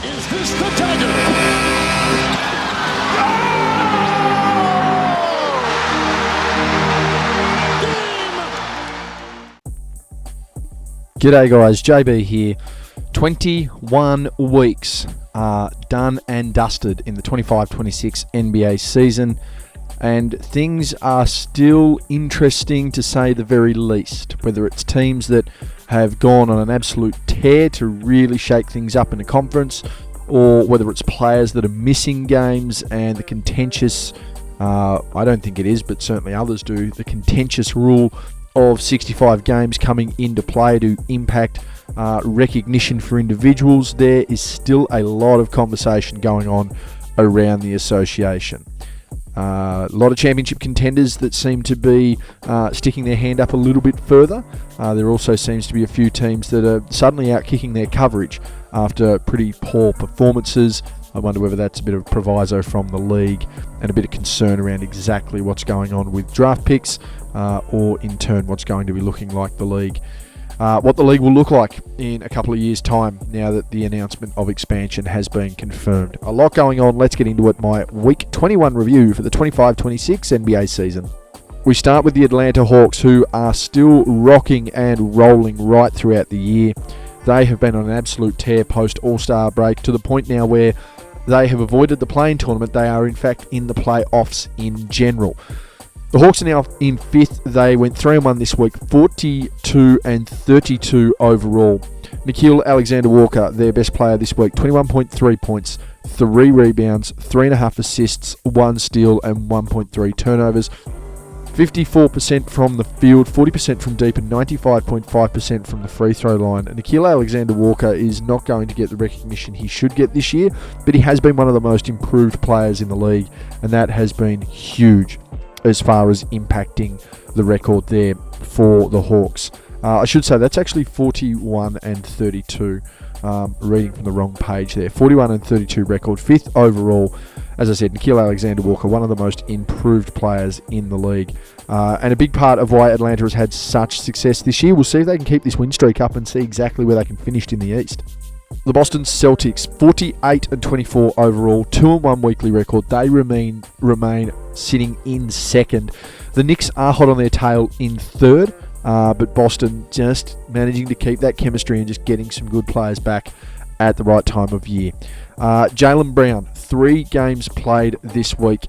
Is this the dagger? G'day guys, JB here. 21 weeks are done and dusted in the 25-26 NBA season, and things are still interesting to say the very least. Whether it's teams that have gone on an absolute tear to really shake things up in the conference, or whether it's players that are missing games and the contentious, I don't think it is, but certainly others do, the contentious rule of 65 games coming into play to impact recognition for individuals. There is still a lot of conversation going on around the association. A lot of championship contenders that seem to be sticking their hand up a little bit further. There also seems to be a few teams that are suddenly out kicking their coverage after pretty poor performances. I wonder whether that's a bit of proviso from the league and a bit of concern around exactly what's going on with draft picks, or in turn what's going to be looking like the league. What the league will look like in a couple of years' time now that the announcement of expansion has been confirmed. A lot going on. Let's get into it. My Week 21 review for the 25-26 NBA season. We start with the Atlanta Hawks, who are still rocking and rolling right throughout the year. They have been on an absolute tear post All-Star break, to the point now where they have avoided the play-in tournament. They are in fact in the playoffs in general. The Hawks are now in 5th. They went 3-1 this week, 42-32 overall. Gilgeous-Alexander Walker, their best player this week, 21.3 points, 3 rebounds, 3.5 assists, 1 steal and 1.3 turnovers. 54% from the field, 40% from deep and 95.5% from the free throw line. And Gilgeous-Alexander Walker is not going to get the recognition he should get this year, but he has been one of the most improved players in the league, and that has been huge as far as impacting the record there for the Hawks. I should say that's actually 41-32. Reading from the wrong page there. 41-32 record, 5th overall. As I said, Gilgeous-Alexander Walker, one of the most improved players in the league. And a big part of why Atlanta has had such success this year. We'll see if they can keep this win streak up and see exactly where they can finish in the East. The Boston Celtics, 48-24 overall, 2-1 weekly record. They remain sitting in 2nd. The Knicks are hot on their tail in 3rd. But Boston just managing to keep that chemistry and just getting some good players back at the right time of year. Jaylen Brown, 3 games played this week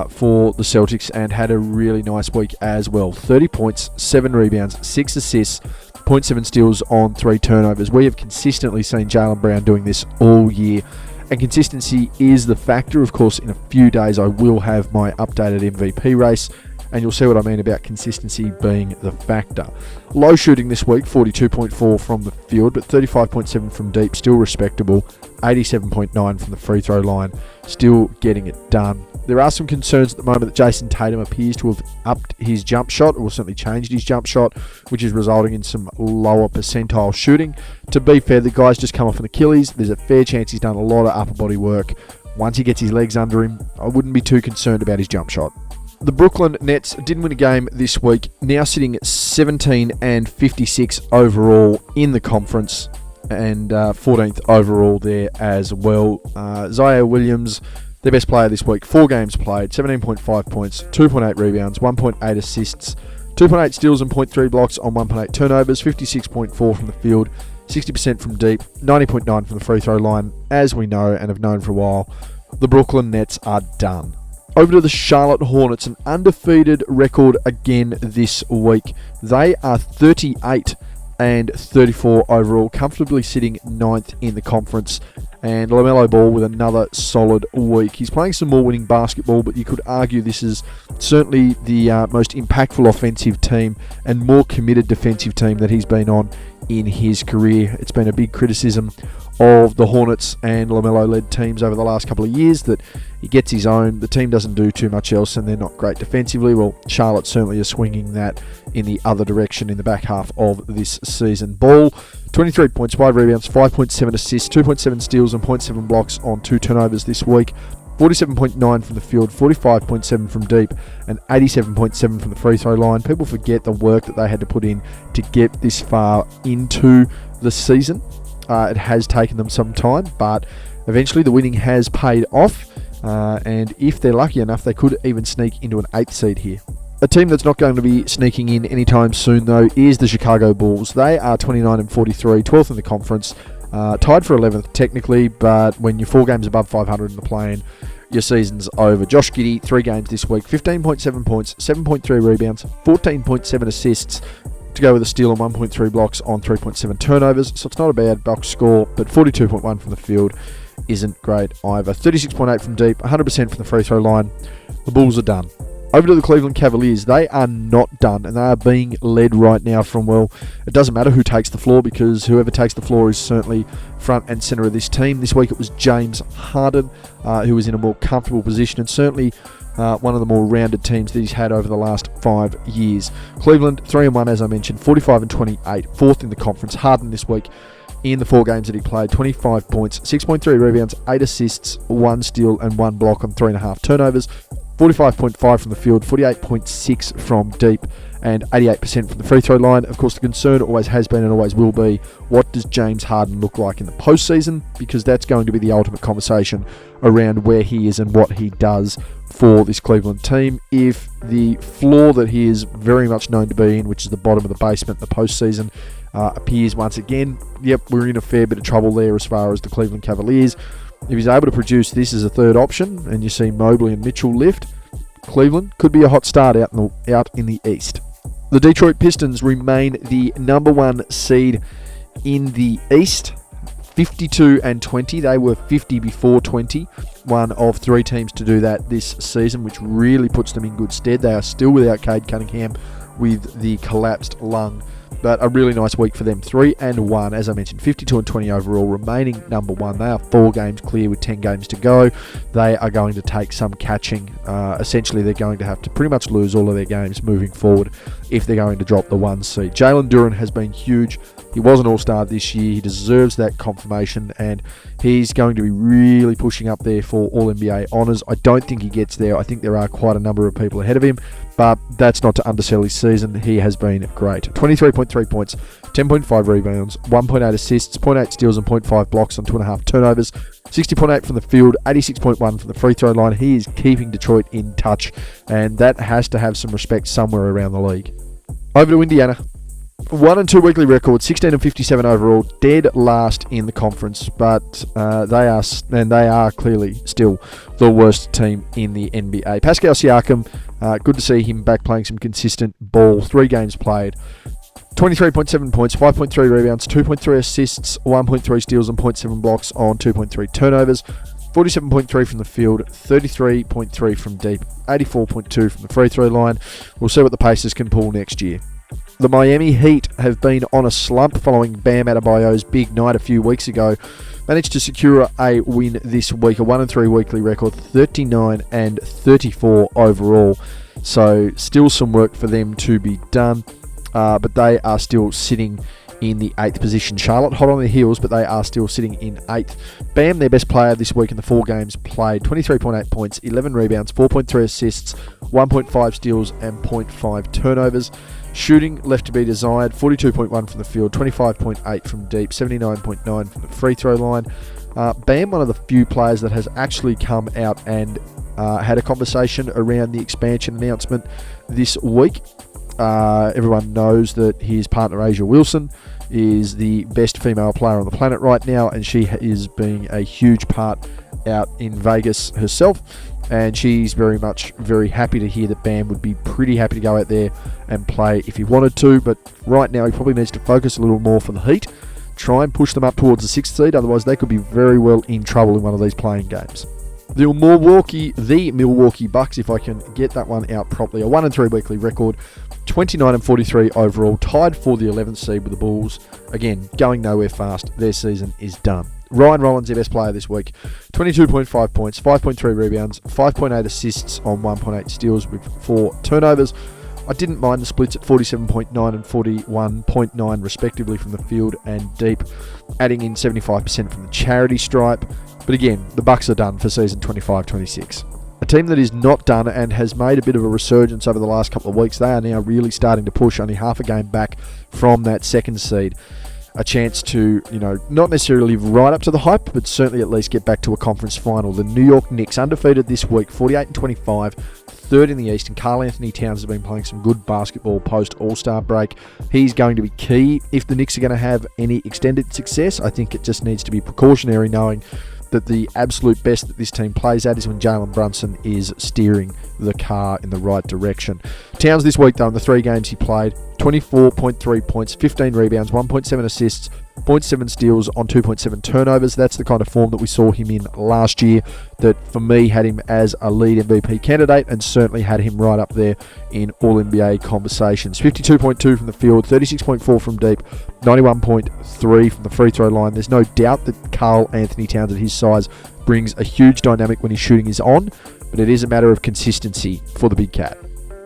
for the Celtics and had a really nice week as well. 30 points, 7 rebounds, 6 assists, 0.7 steals on 3 turnovers. We have consistently seen Jaylen Brown doing this all year. And consistency is the factor. Of course, in a few days I will have my updated MVP race, and you'll see what I mean about consistency being the factor. Low shooting this week, 42.4 from the field, but 35.7 from deep, still respectable. 87.9 from the free throw line, still getting it done. There are some concerns at the moment that Jason Tatum appears to have upped his jump shot, or certainly changed his jump shot, which is resulting in some lower percentile shooting. To be fair, the guy's just come off an Achilles. There's a fair chance he's done a lot of upper body work. Once he gets his legs under him, I wouldn't be too concerned about his jump shot. The Brooklyn Nets didn't win a game this week, now sitting at 17-56 overall in the conference, and 14th overall there as well. Ziaire Williams, their best player this week, 4 games played, 17.5 points, 2.8 rebounds, 1.8 assists, 2.8 steals and 0.3 blocks on 1.8 turnovers, 56.4 from the field, 60% from deep, 90.9 from the free throw line. As we know and have known for a while, the Brooklyn Nets are done. Over to the Charlotte Hornets, an undefeated record again this week. They are 38-34 overall, comfortably sitting 9th in the conference. And LaMelo Ball with another solid week. He's playing some more winning basketball, but you could argue this is certainly the most impactful offensive team and more committed defensive team that he's been on in his career. It's been a big criticism of the Hornets and LaMelo-led teams over the last couple of years that he gets his own, the team doesn't do too much else, and they're not great defensively. Well, Charlotte certainly is swinging that in the other direction in the back half of this season. Ball, 23 points, 5 rebounds, 5.7 assists, 2.7 steals and 0.7 blocks on 2 turnovers this week. 47.9 from the field, 45.7 from deep, and 87.7 from the free throw line. People forget the work that they had to put in to get this far into the season. It has taken them some time, but eventually the winning has paid off. And if they're lucky enough, they could even sneak into an 8th seed here. A team that's not going to be sneaking in anytime soon, though, is the Chicago Bulls. They are 29-43, 12th in the conference, tied for 11th technically, but when you're 4 games above 500 in the play-in, your season's over. Josh Giddey, 3 games this week, 15.7 points, 7.3 rebounds, 14.7 assists, to go with a steal and 1.3 blocks on 3.7 turnovers, so it's not a bad box score, but 42.1 from the field isn't great either. 36.8 from deep, 100% from the free throw line. The Bulls are done. Over to the Cleveland Cavaliers. They are not done, and they are being led right now from, well, it doesn't matter who takes the floor, because whoever takes the floor is certainly front and centre of this team. This week it was James Harden, who was in a more comfortable position, and certainly one of the more rounded teams that he's had over the last 5 years. Cleveland, 3-1, as I mentioned, 45-28, 4th in the conference. Harden this week, in the 4 games that he played, 25 points, 6.3 rebounds, 8 assists, 1 steal and 1 block on 3.5 turnovers, 45.5 from the field, 48.6 from deep, and 88% from the free throw line. Of course, the concern always has been and always will be, what does James Harden look like in the postseason? Because that's going to be the ultimate conversation around where he is and what he does for this Cleveland team. If the floor that he is very much known to be in, which is the bottom of the basement in the postseason, appears once again, yep, we're in a fair bit of trouble there as far as the Cleveland Cavaliers. If he's able to produce this as a third option, and you see Mobley and Mitchell lift, Cleveland could be a hot start out in the East. The Detroit Pistons remain the number 1 seed in the East, 52-20. They were 50 before 20. One of 3 teams to do that this season, which really puts them in good stead. They are still without Cade Cunningham with the collapsed lung, but a really nice week for them. 3-1, as I mentioned, 52-20 overall, remaining number 1. They are 4 games clear with 10 games to go. They are going to take some catching. Essentially, they're going to have to pretty much lose all of their games moving forward if they're going to drop the 1 seed. Jalen Duren has been huge. He was an all-star this year. He deserves that confirmation, and he's going to be really pushing up there for All-NBA honours. I don't think he gets there. I think there are quite a number of people ahead of him, but that's not to undersell his season. He has been great. 23.3 points, 10.5 rebounds, 1.8 assists, 0.8 steals and 0.5 blocks on 2.5 turnovers, 60.8 from the field, 86.1 from the free throw line. He is keeping Detroit in touch, and that has to have some respect somewhere around the league. Over to Indiana. 1-2 weekly record, 16-57 overall, dead last in the conference, but they are clearly still the worst team in the NBA. Pascal Siakam, good to see him back playing some consistent ball. 3 games played, 23.7 points, 5.3 rebounds, 2.3 assists, 1.3 steals and 0.7 blocks on 2.3 turnovers. 47.3 from the field, 33.3 from deep, 84.2 from the free throw line. We'll see what the Pacers can pull next year. The Miami Heat have been on a slump following Bam Adebayo's big night a few weeks ago. Managed to secure a win this week, a 1-3 weekly record, 39-34 overall. So still some work for them to be done, but they are still sitting in the 8th position. Charlotte hot on their heels, but they are still sitting in 8th. Bam, their best player this week in the 4 games played, 23.8 points, 11 rebounds, 4.3 assists, 1.5 steals and 0.5 turnovers. Shooting left to be desired, 42.1 from the field, 25.8 from deep, 79.9 from the free throw line. Bam, one of the few players that has actually come out and had a conversation around the expansion announcement this week. Everyone knows that his partner Asia Wilson is the best female player on the planet right now, and she is being a huge part out in Vegas herself, and she's very happy to hear that Bam would be pretty happy to go out there and play if he wanted to, but right now he probably needs to focus a little more for the Heat, try and push them up towards the 6th seed, otherwise they could be very well in trouble in one of these playing games. The Milwaukee Bucks, if I can get that one out properly, a 1-3 weekly record, 29-43 overall, tied for the 11th seed with the Bulls. Again, going nowhere fast. Their season is done. Ryan Rollins, their best player this week, 22.5 points, 5.3 rebounds, 5.8 assists on 1.8 steals with 4 turnovers. I didn't mind the splits at 47.9 and 41.9 respectively from the field and deep, adding in 75% from the charity stripe. But again, the Bucks are done for season 25-26. A team that is not done and has made a bit of a resurgence over the last couple of weeks. They are now really starting to push, only half a game back from that 2nd seed. a chance to, not necessarily live right up to the hype, but certainly at least get back to a conference final. The New York Knicks, undefeated this week, 48-25, third in the East, and Karl-Anthony Towns has been playing some good basketball post All-Star break. He's going to be key if the Knicks are going to have any extended success. I think it just needs to be precautionary, knowing that the absolute best that this team plays at is when Jalen Brunson is steering the car in the right direction. Towns this week, though, in the 3 games he played, 24.3 points, 15 rebounds, 1.7 assists, 0.7 steals on 2.7 turnovers. That's the kind of form that we saw him in last year that, for me, had him as a lead MVP candidate and certainly had him right up there in All-NBA conversations. 52.2 from the field, 36.4 from deep, 91.3 from the free throw line. There's no doubt that Karl-Anthony Towns at his size brings a huge dynamic when his shooting is on, but it is a matter of consistency for the big cat.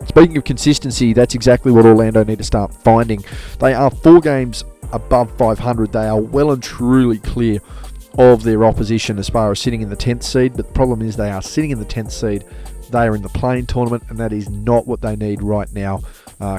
Speaking of consistency, that's exactly what Orlando need to start finding. They are 4 games above 500. They are well and truly clear of their opposition as far as sitting in the 10th seed, but the problem is they are sitting in the 10th seed. They are in the play-in tournament, and that is not what they need right now,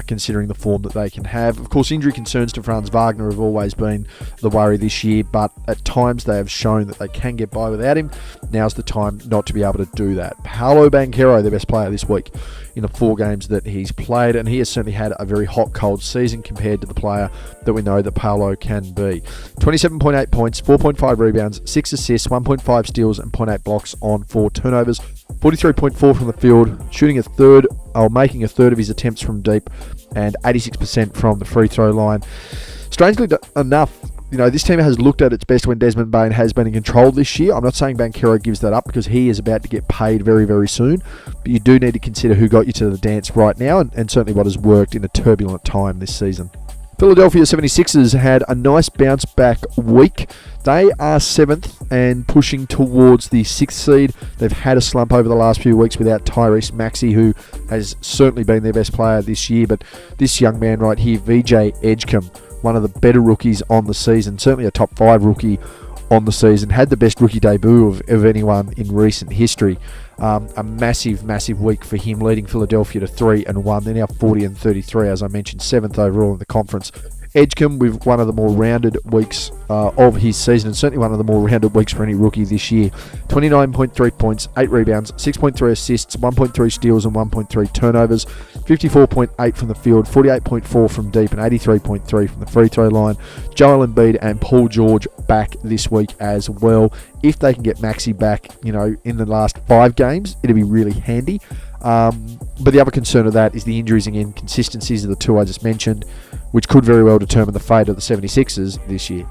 considering the form that they can have. Of course, injury concerns to Franz Wagner have always been the worry this year, but at times they have shown that they can get by without him. Now's the time not to be able to do that. Paolo Banchero, the best player this week in the 4 games that he's played, and he has certainly had a very hot, cold season compared to the player that we know that Paolo can be. 27.8 points, 4.5 rebounds, 6 assists, 1.5 steals, and 0.8 blocks on 4 turnovers. 43.4 from the field, making a third of his attempts from deep, and 86% from the free throw line. Strangely enough, this team has looked at its best when Desmond Bane has been in control this year. I'm not saying Banchero gives that up because he is about to get paid very, very soon, but you do need to consider who got you to the dance right now and certainly what has worked in a turbulent time this season. Philadelphia 76ers had a nice bounce back week. They are 7th and pushing towards the 6th seed. They've had a slump over the last few weeks without Tyrese Maxey, who has certainly been their best player this year. But this young man right here, VJ Edgecombe, one of the better rookies on the season, certainly a top 5 rookie on the season, had the best rookie debut of anyone in recent history. A massive, massive week for him, leading Philadelphia to 3-1. They're now 40-33, as I mentioned, 7th overall in the conference. Edgecombe with one of the more rounded weeks of his season, and certainly one of the more rounded weeks for any rookie this year. 29.3 points, 8 rebounds, 6.3 assists, 1.3 steals and 1.3 turnovers, 54.8 from the field, 48.4 from deep, and 83.3 from the free throw line. Joel Embiid and Paul George back this week as well. If they can get Maxey back, in the last 5 games, it'll be really handy. But the other concern of that is the injuries and inconsistencies of the 2 I just mentioned, which could very well determine the fate of the 76ers this year.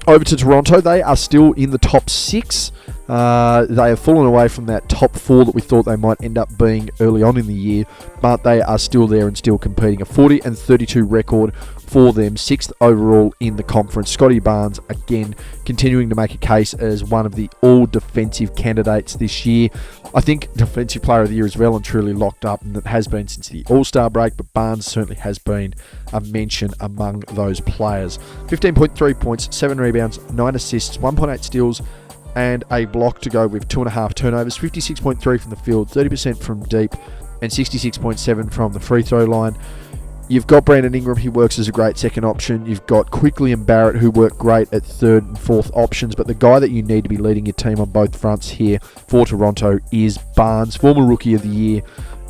Over to Toronto, they are still in the top 6. They have fallen away from that top 4 that we thought they might end up being early on in the year, but they are still there and still competing. A 40-32 record for them, 6th overall in the conference. Scotty Barnes, again, continuing to make a case as one of the all-defensive candidates this year. I think Defensive Player of the Year is well and truly locked up, and it has been since the All-Star break, but Barnes certainly has been a mention among those players. 15.3 points, 7 rebounds, 9 assists, 1.8 steals, and a block to go with 2.5 turnovers. 56.3 from the field, 30% from deep, and 66.7 from the free throw line. You've got Brandon Ingram, who works as a great second option. You've got Quickly and Barrett, who work great at 3rd and 4th options. But the guy that you need to be leading your team on both fronts here for Toronto is Barnes, former Rookie of the Year,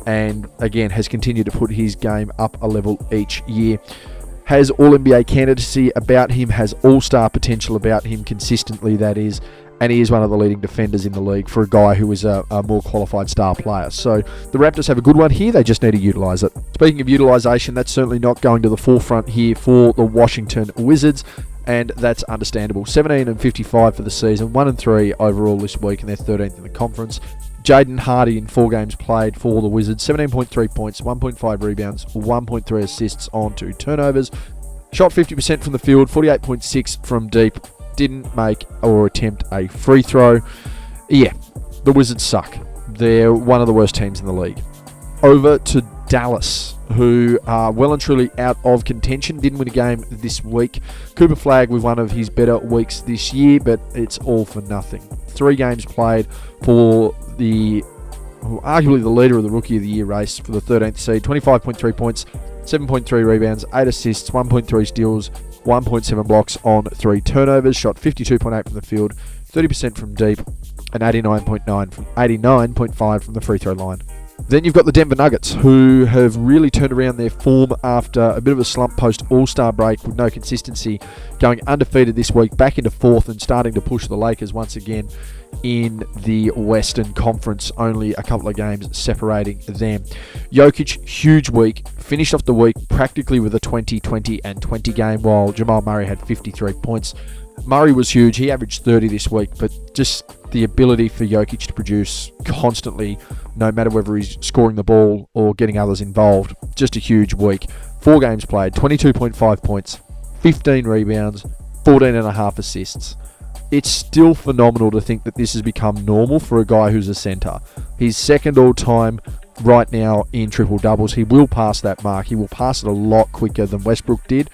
and again has continued to put his game up a level each year. Has All-NBA candidacy about him, has All-Star potential about him consistently, that is. And he is one of the leading defenders in the league for a guy who is a more qualified star player. So the Raptors have a good one here. They just need to utilise it. Speaking of utilisation, that's certainly not going to the forefront here for the Washington Wizards, and that's understandable. 17-55 for the season, 1-3 overall this week, and they're 13th in the conference. Jaden Hardy in 4 games played for the Wizards, 17.3 points, 1.5 rebounds, 1.3 assists on 2 turnovers. Shot 50% from the field, 48.6 from deep. Didn't make or attempt a free throw. Yeah, the Wizards suck. They're one of the worst teams in the league. Over to Dallas, who are well and truly out of contention. Didn't win a game this week. Cooper Flagg with one of his better weeks this year, but it's all for nothing. 3 games played for arguably the leader of the Rookie of the Year race for the 13th seed. 25.3 points, 7.3 rebounds, 8 assists, 1.3 steals, 1.7 blocks on 3 turnovers, shot 52.8 from the field, 30% from deep, and 89.5 from the free throw line. Then you've got the Denver Nuggets, who have really turned around their form after a bit of a slump post All-Star break with no consistency, going undefeated this week, back into 4th and starting to push the Lakers once again in the Western Conference, only a couple of games separating them. Jokic, huge week, finished off the week practically with a 20-20 and 20 game, while Jamal Murray had 53 points. Murray was huge, he averaged 30 this week, but just the ability for Jokic to produce constantly, no matter whether he's scoring the ball or getting others involved, just a huge week. 4 games played, 22.5 points, 15 rebounds, 14.5 assists. It's still phenomenal to think that this has become normal for a guy who's a centre. He's second all-time right now in triple-doubles. He will pass that mark. He will pass it a lot quicker than Westbrook did,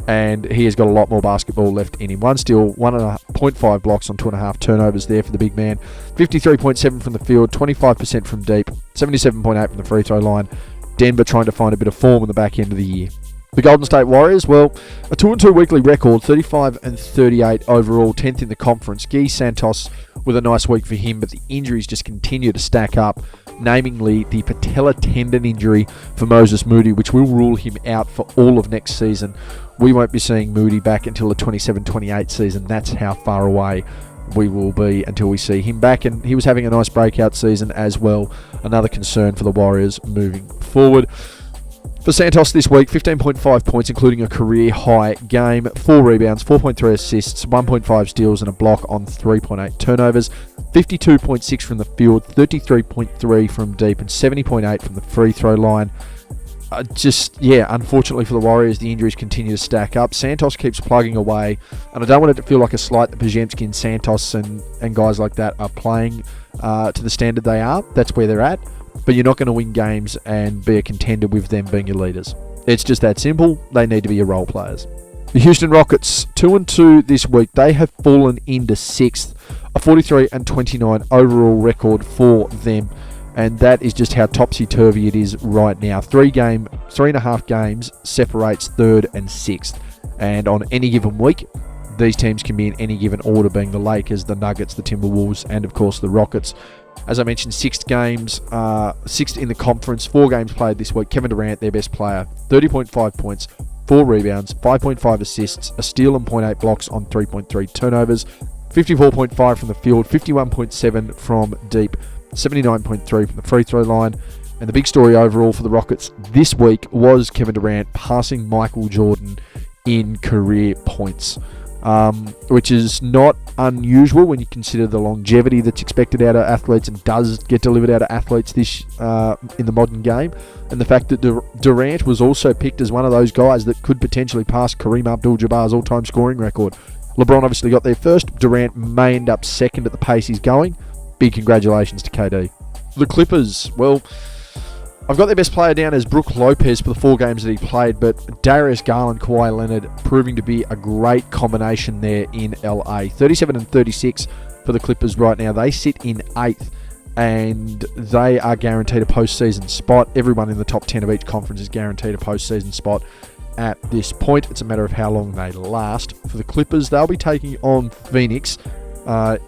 and he has got a lot more basketball left in him. 1 steal, 1.5 blocks on 2.5 turnovers there for the big man. 53.7 from the field, 25% from deep, 77.8 from the free throw line. Denver trying to find a bit of form in the back end of the year. The Golden State Warriors, well, a 2-2 weekly record, 35-38 overall, 10th in the conference. Guy Santos with a nice week for him, but the injuries just continue to stack up, namely the patella tendon injury for Moses Moody, which will rule him out for all of next season. We won't be seeing Moody back until the 27-28 season. That's how far away we will be until we see him back, and he was having a nice breakout season as well. Another concern for the Warriors moving forward. For Santos this week, 15.5 points, including a career-high game, 4 rebounds, 4.3 assists, 1.5 steals and a block on 3.8 turnovers, 52.6 from the field, 33.3 from deep, and 70.8 from the free throw line. Unfortunately for the Warriors, the injuries continue to stack up. Santos keeps plugging away, and I don't want it to feel like a slight that Podziemski and Santos and guys like that are playing to the standard they are. That's where they're at. But you're not going to win games and be a contender with them being your leaders. It's just that simple. They need to be your role players. The Houston Rockets, 2-2 this week. They have fallen into 6th, a 43-29 overall record for them. And that is just how topsy-turvy it is right now. 3.5 games separates 3rd and 6th. And on any given week, these teams can be in any given order, being the Lakers, the Nuggets, the Timberwolves, and of course the Rockets. As I mentioned, 6 games, 6th in the conference, 4 games played this week. Kevin Durant, their best player, 30.5 points, 4 rebounds, 5.5 assists, a steal and 0.8 blocks on 3.3 turnovers, 54.5 from the field, 51.7 from deep, 79.3 from the free throw line. And the big story overall for the Rockets this week was Kevin Durant passing Michael Jordan in career points. Which is not unusual when you consider the longevity that's expected out of athletes and does get delivered out of athletes this in the modern game, and the fact that Durant was also picked as one of those guys that could potentially pass Kareem Abdul-Jabbar's all-time scoring record. LeBron obviously got there first. Durant may end up second at the pace he's going. Big congratulations to KD. The Clippers, well, I've got their best player down as Brook Lopez for the 4 games that he played, but Darius Garland, Kawhi Leonard proving to be a great combination there in LA. 37-36 for the Clippers right now. They sit in 8th, and they are guaranteed a postseason spot. Everyone in the top 10 of each conference is guaranteed a postseason spot at this point. It's a matter of how long they last. For the Clippers, they'll be taking on Phoenix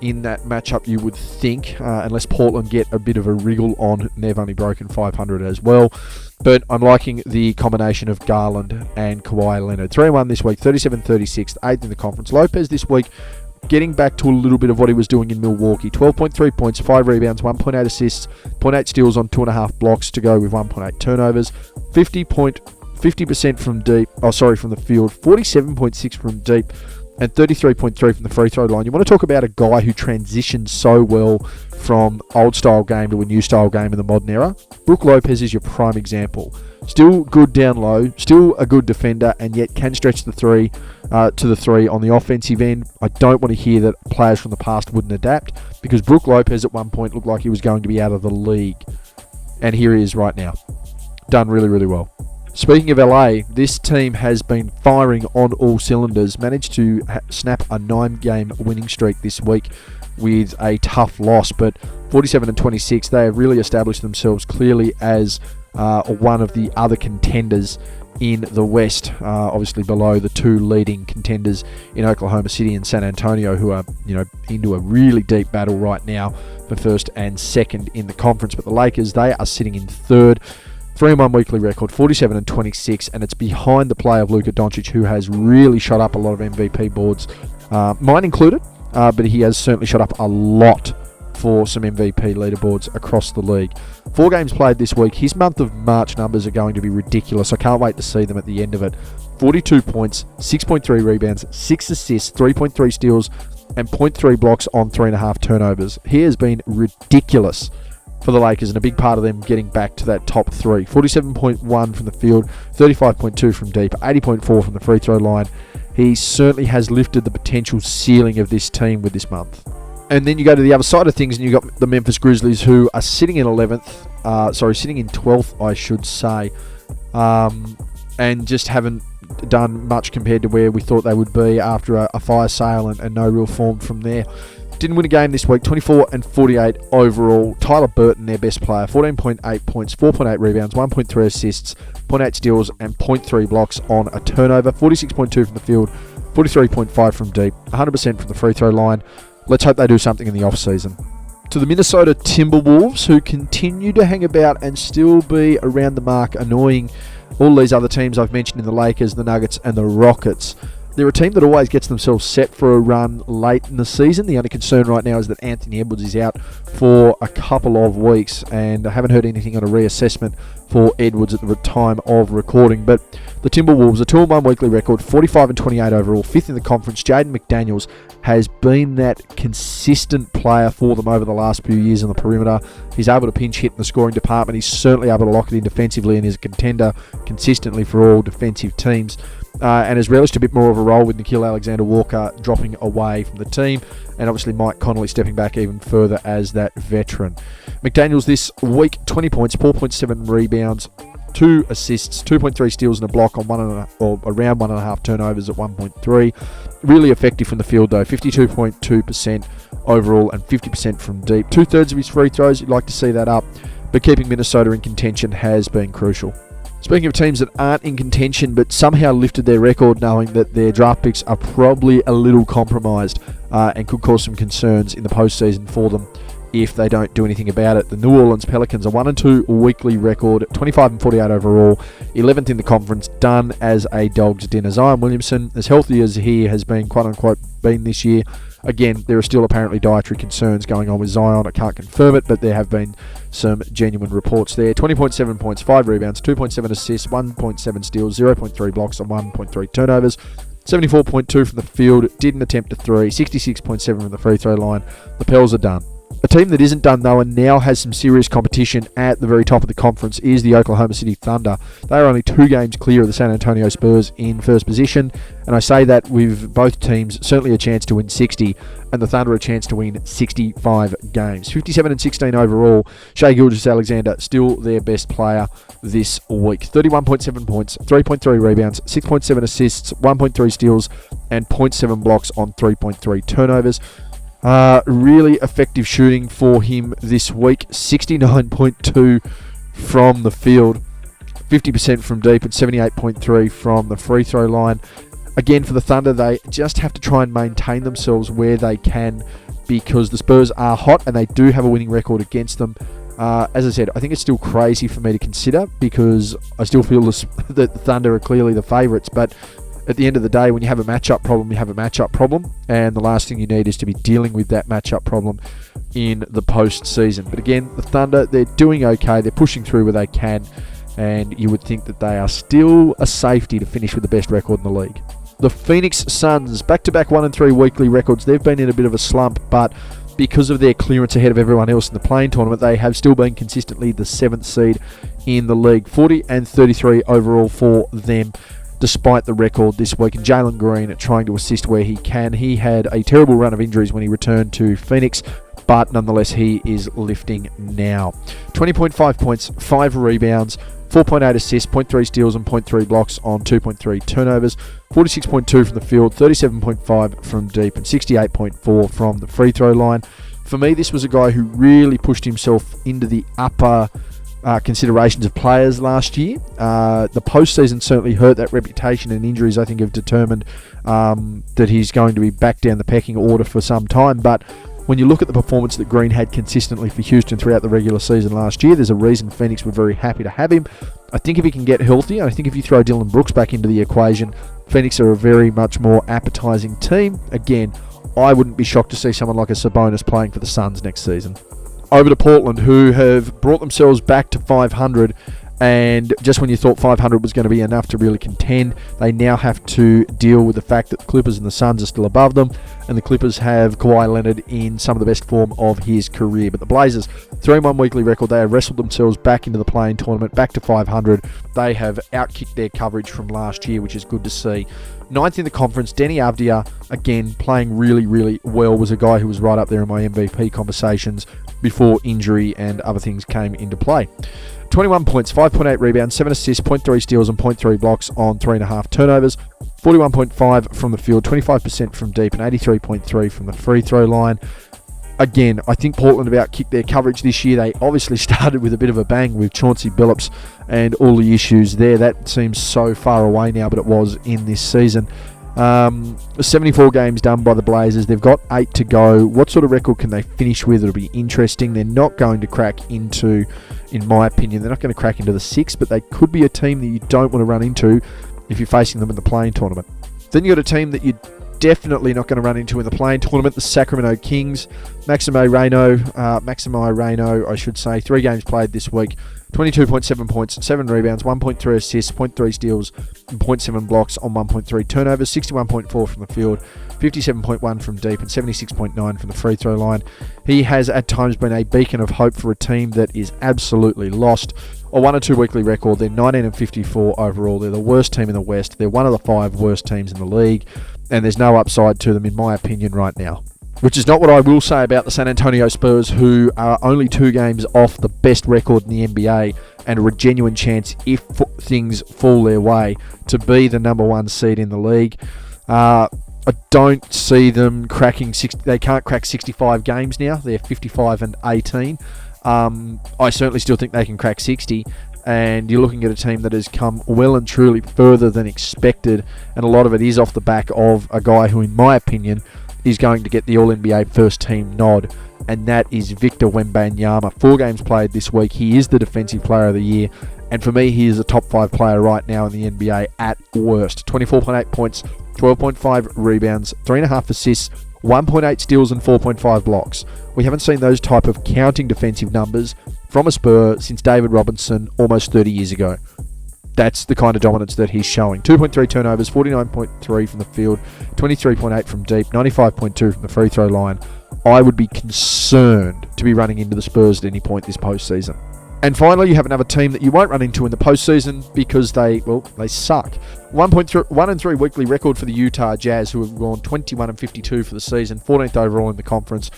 in that matchup, you would think, unless Portland get a bit of a wriggle on, and they've only broken 500 as well. But I'm liking the combination of Garland and Kawhi Leonard. 3-1 this week, 37-36, 8th in the conference. Lopez this week getting back to a little bit of what he was doing in Milwaukee. 12.3 points, 5 rebounds, 1.8 assists, 0.8 steals on 2.5 blocks to go with 1.8 turnovers. 50% from the field, 47.6 from deep, and 33.3 from the free throw line. You want to talk about a guy who transitioned so well from old style game to a new style game in the modern era? Brook Lopez is your prime example. Still good down low, still a good defender, and yet can stretch the three to the 3 on the offensive end. I don't want to hear that players from the past wouldn't adapt, because Brook Lopez at one point looked like he was going to be out of the league. And here he is right now. Done really, really well. Speaking of LA, this team has been firing on all cylinders, managed to snap a 9-game winning streak this week with a tough loss, but 47-26, they have really established themselves clearly as one of the other contenders in the West, obviously below the two leading contenders in Oklahoma City and San Antonio, who are into a really deep battle right now for first and second in the conference. But the Lakers, they are sitting in third, 3-1 weekly record, 47-26, and it's behind the play of Luka Doncic, who has really shot up a lot of MVP boards, mine included, but he has certainly shot up a lot for some MVP leaderboards across the league. 4 games played this week. His month of March numbers are going to be ridiculous. I can't wait to see them at the end of it. 42 points, 6.3 rebounds, 6 assists, 3.3 steals, and 0.3 blocks on 3.5 turnovers. He has been ridiculous for the Lakers, and a big part of them getting back to that top 3. 47.1 from the field, 35.2 from deep, 80.4 from the free throw line. He certainly has lifted the potential ceiling of this team with this month. And then you go to the other side of things, and you've got the Memphis Grizzlies, who are sitting in 11th, sitting in 12th, I should say, and just haven't done much compared to where we thought they would be after a fire sale and no real form from there. Didn't win a game this week, 24-48 overall. Tyler Burton, their best player, 14.8 points, 4.8 rebounds, 1.3 assists, 0.8 steals, and 0.3 blocks on a turnover. 46.2 from the field, 43.5 from deep, 100% from the free throw line. Let's hope they do something in the off-season. To the Minnesota Timberwolves, who continue to hang about and still be around the mark, annoying all these other teams I've mentioned in the Lakers, the Nuggets, and the Rockets. They're a team that always gets themselves set for a run late in the season. The only concern right now is that Anthony Edwards is out for a couple of weeks, and I haven't heard anything on a reassessment for Edwards at the time of recording. But the Timberwolves, a 2-1 weekly record, 45-28 overall, 5th in the conference. Jaden McDaniels has been that consistent player for them over the last few years on the perimeter. He's able to pinch hit in the scoring department. He's certainly able to lock it in defensively and is a contender consistently for all defensive teams. And has relished a bit more of a role with Gilgeous-Alexander Walker dropping away from the team, and obviously Mike Conley stepping back even further as that veteran. McDaniels this week, 20 points, 4.7 rebounds, 2 assists, 2.3 steals and a block on around 1.5 turnovers at 1.3. Really effective from the field though, 52.2% overall and 50% from deep. 2/3 of his free throws, you'd like to see that up, but keeping Minnesota in contention has been crucial. Speaking of teams that aren't in contention but somehow lifted their record, knowing that their draft picks are probably a little compromised and could cause some concerns in the postseason for them if they don't do anything about it. The New Orleans Pelicans, a 1-2 weekly record, 25-48 overall, 11th in the conference, done as a dog's dinner. Zion Williamson, as healthy as he has been, quote-unquote, been this year. Again, there are still apparently dietary concerns going on with Zion. I can't confirm it, but there have been some genuine reports there. 20.7 points, 5 rebounds, 2.7 assists, 1.7 steals, 0.3 blocks and 1.3 turnovers. 74.2 from the field, didn't attempt a 3, 66.7 from the free throw line. The Pels are done. A team that isn't done though and now has some serious competition at the very top of the conference is the Oklahoma City Thunder. They are only 2 games clear of the San Antonio Spurs in first position, and I say that with both teams certainly a chance to win 60 and the Thunder a chance to win 65 games. 57-16 overall. Shai Gilgeous-Alexander still their best player this week. 31.7 points, 3.3 rebounds, 6.7 assists, 1.3 steals and 0.7 blocks on 3.3 turnovers. Really effective shooting for him this week. 69.2 from the field, 50% from deep and 78.3 from the free throw line. Again, for the Thunder, they just have to try and maintain themselves where they can, because the Spurs are hot and they do have a winning record against them. As I said, I think it's still crazy for me to consider, because I still feel that the Thunder are clearly the favourites, but at the end of the day, when you have a matchup problem, you have a matchup problem, and the last thing you need is to be dealing with that matchup problem in the postseason. But again, the Thunder, they're doing okay, they're pushing through where they can, and you would think that they are still a safety to finish with the best record in the league. The Phoenix Suns, back-to-back 1-3 weekly records. They've been in a bit of a slump, but because of their clearance ahead of everyone else in the play-in tournament, they have still been consistently the 7th seed in the league. 40-33 overall for them, despite the record this week. And Jalen Green trying to assist where he can. He had a terrible run of injuries when he returned to Phoenix, but nonetheless he is lifting now. 20.5 points, 5 rebounds, 4.8 assists, 0.3 steals and 0.3 blocks on 2.3 turnovers. 46.2 from the field, 37.5 from deep and 68.4 from the free throw line. For me, this was a guy who really pushed himself into the upper considerations of players last year. The postseason certainly hurt that reputation, and injuries I think have determined that he's going to be back down the pecking order for some time. But when you look at the performance that Green had consistently for Houston throughout the regular season last year, there's a reason Phoenix were very happy to have him. I think if he can get healthy, I think if you throw Dylan Brooks back into the equation, Phoenix are a very much more appetising team. Again, I wouldn't be shocked to see someone like a Sabonis playing for the Suns next season. Over to Portland, who have brought themselves back to 500, and just when you thought 500 was going to be enough to really contend, they now have to deal with the fact that the Clippers and the Suns are still above them, and the Clippers have Kawhi Leonard in some of the best form of his career. But the Blazers, 3-1 weekly record, they have wrestled themselves back into the play-in tournament, back to 500. They have outkicked their coverage from last year, which is good to see. Ninth in the conference, Denny Avdia, again, playing really, really well, was a guy who was right up there in my MVP conversations before injury and other things came into play. 21 points, 5.8 rebounds, 7 assists, 0.3 steals and 0.3 blocks on 3.5 turnovers. 41.5 from the field, 25% from deep, and 83.3 from the free throw line. Again, I think Portland have outkicked their coverage this year. They obviously started with a bit of a bang with Chauncey Billups and all the issues there. That seems so far away now, but it was in this season. 74 games done by the Blazers. They've got 8 to go. What sort of record can they finish with? It'll be interesting. They're not going to crack into, in my opinion, they're not going to crack into the 6, but they could be a team that you don't want to run into if you're facing them in the play-in tournament. Then you've got a team that you definitely not going to run into in the play-in tournament, the Sacramento Kings. Maximo Reyno, I should say, 3 games played this week. 22.7 points, 7 rebounds, 1.3 assists, 0.3 steals, and 0.7 blocks on 1.3 turnovers, 61.4 from the field, 57.1 from deep, and 76.9 from the free throw line. He has at times been a beacon of hope for a team that is absolutely lost. A 1 or 2 weekly record, they're 19-54 overall. They're the worst team in the West. They're one of the 5 worst teams in the league, and there's no upside to them, in my opinion, right now. Which is not what I will say about the San Antonio Spurs, who are only 2 games off the best record in the NBA and are a genuine chance, if things fall their way, to be the number 1 seed in the league. I don't see them cracking 60. They can't crack 65 games now. They're 55-18. I certainly still think they can crack 60. And you're looking at a team that has come well and truly further than expected. And a lot of it is off the back of a guy who, in my opinion, is going to get the All-NBA first team nod, and that is Victor Wembanyama. 4 games played this week. He is the Defensive Player of the Year, and for me, he is a top 5 player right now in the NBA at worst. 24.8 points, 12.5 rebounds, 3.5 assists, 1.8 steals and 4.5 blocks. We haven't seen those type of counting defensive numbers from a Spur since David Robinson almost 30 years ago. That's the kind of dominance that he's showing. 2.3 turnovers, 49.3 from the field, 23.8 from deep, 95.2 from the free throw line. I would be concerned to be running into the Spurs at any point this postseason. And finally, you have another team that you won't run into in the postseason because they suck. 1-3 weekly record for the Utah Jazz, who have gone 21-52 for the season, 14th overall in the conference.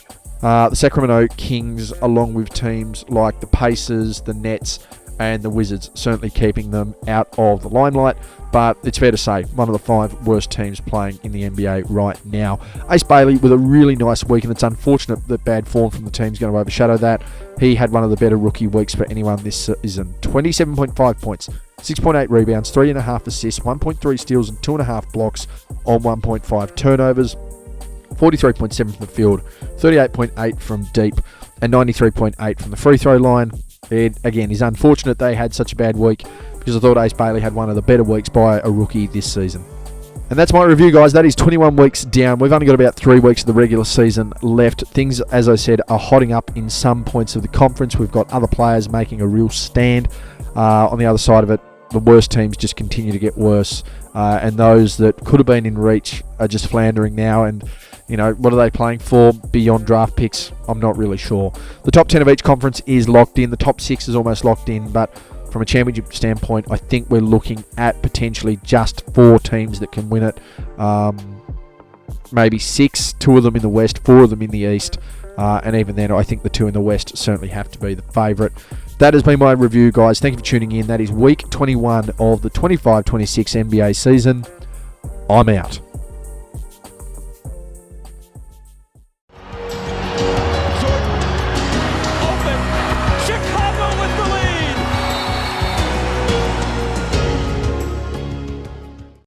The Sacramento Kings, along with teams like the Pacers, the Nets, and the Wizards, certainly keeping them out of the limelight, but it's fair to say one of the 5 worst teams playing in the NBA right now. Ace Bailey with a really nice week, and it's unfortunate that bad form from the team's going to overshadow that. He had one of the better rookie weeks for anyone this season. 27.5 points, 6.8 rebounds, 3.5 assists, 1.3 steals and 2.5 blocks on 1.5 turnovers. 43.7 from the field, 38.8 from deep, and 93.8 from the free throw line. It, again, is unfortunate they had such a bad week because I thought Ace Bailey had one of the better weeks by a rookie this season. And that's my review, guys. That is 21 weeks down. We've only got about 3 weeks of the regular season left. Things, as I said, are hotting up in some points of the conference. We've got other players making a real stand. On the other side of it, the worst teams just continue to get worse. And those that could have been in reach are just floundering now. And what are they playing for beyond draft picks? I'm not really sure. The top 10 of each conference is locked in. The top 6 is almost locked in. But from a championship standpoint, I think we're looking at potentially just 4 teams that can win it. Maybe 6, 2 of them in the West, 4 of them in the East. And even then, I think the 2 in the West certainly have to be the favourite. That has been my review, guys. Thank you for tuning in. That is week 21 of the 25-26 NBA season. I'm out.